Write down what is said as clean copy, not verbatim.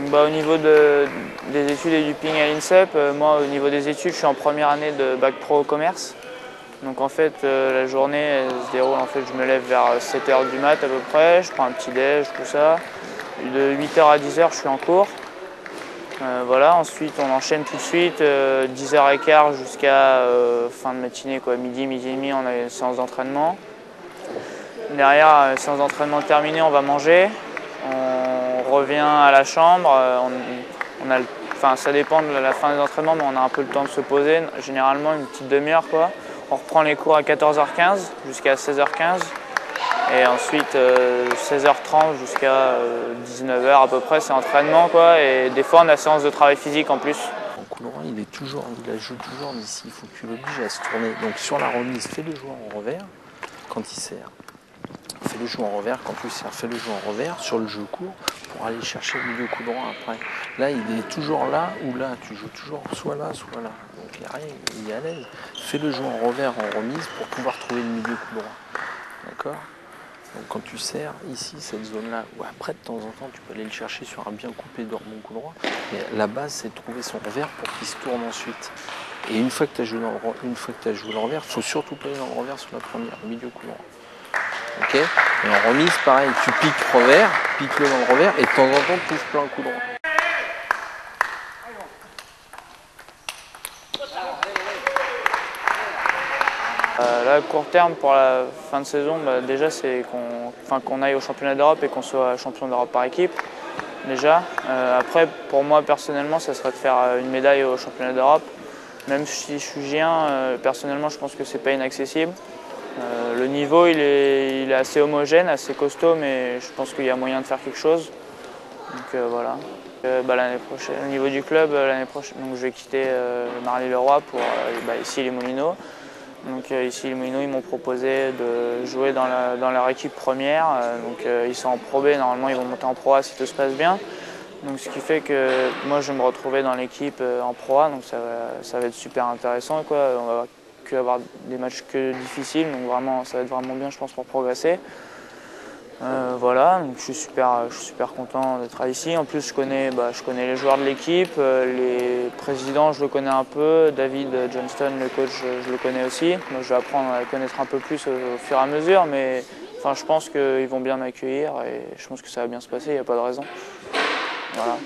Donc, au niveau des études et du ping à l'INSEP, moi au niveau des études, je suis en première année de bac pro commerce. Donc en fait, la journée elle se déroule, en fait, je me lève vers 7 h du mat à peu près, je prends un petit déj, tout ça. De 8 h à 10 h, je suis en cours. Voilà, ensuite on enchaîne tout de suite, 10 h 15 jusqu'à fin de matinée, quoi, midi, midi et demi, on a une séance d'entraînement. Derrière, séance d'entraînement terminée, on va manger. On revient à la chambre, ça dépend de la fin des entraînements, mais on a un peu le temps de se poser, généralement une petite demi-heure, quoi. On reprend les cours à 14 h 15 jusqu'à 16 h 15 et ensuite 16 h 30 jusqu'à 19 h à peu près, c'est entraînement, quoi. Et des fois on a séance de travail physique en plus. En coup droit, il la joue toujours, mais ici il faut que tu l'obliges à se tourner. Donc sur la remise, fais le joueur en revers quand il sert. Fais le jeu en revers quand tu sers, fais le jeu en revers sur le jeu court pour aller chercher le milieu coup droit après. Là, il est toujours là ou là, tu joues toujours soit là, soit là. Donc il n'y a rien, il est à l'aise. Fais le jeu en revers en remise pour pouvoir trouver le milieu coup droit. D'accord? Donc quand tu sers ici, cette zone-là, ou après de temps en temps, tu peux aller le chercher sur un bien coupé de rebond coup droit. Mais la base, c'est de trouver son revers pour qu'il se tourne ensuite. Et une fois que tu as joué le revers, il ne faut surtout pas aller dans le revers sur la première, milieu coup droit. Ok, et en remise, pareil, tu piques revers, piques-le dans le revers, et de temps en temps, tu touches plein coup droit. Là, court terme pour la fin de saison, déjà c'est qu'on aille au championnat d'Europe et qu'on soit champion d'Europe par équipe. Déjà. Après, pour moi personnellement, ça serait de faire une médaille au championnat d'Europe. Même si je suis Gien, personnellement, je pense que c'est pas inaccessible. Le niveau il est assez homogène, assez costaud, mais je pense qu'il y a moyen de faire quelque chose. Donc voilà. L'année prochaine, au niveau du club, l'année prochaine, donc je vais quitter Marly-le-Roi pour ici les Moulineaux. Donc ici les Moulineaux, ils m'ont proposé de jouer dans leur équipe première. Ils sont en Pro B, normalement ils vont monter en Pro A si tout se passe bien. Donc ce qui fait que moi je vais me retrouver dans l'équipe en Pro A, donc ça va être super intéressant, quoi. On va avoir des matchs que difficiles, donc vraiment ça va être vraiment bien, je pense, pour progresser. Voilà, donc je suis super content d'être ici. En plus je connais les joueurs de l'équipe, les présidents je le connais un peu, David Johnston le coach je le connais aussi. Moi je vais apprendre à le connaître un peu plus au fur et à mesure, mais je pense qu'ils vont bien m'accueillir et je pense que ça va bien se passer, il n'y a pas de raison. Voilà.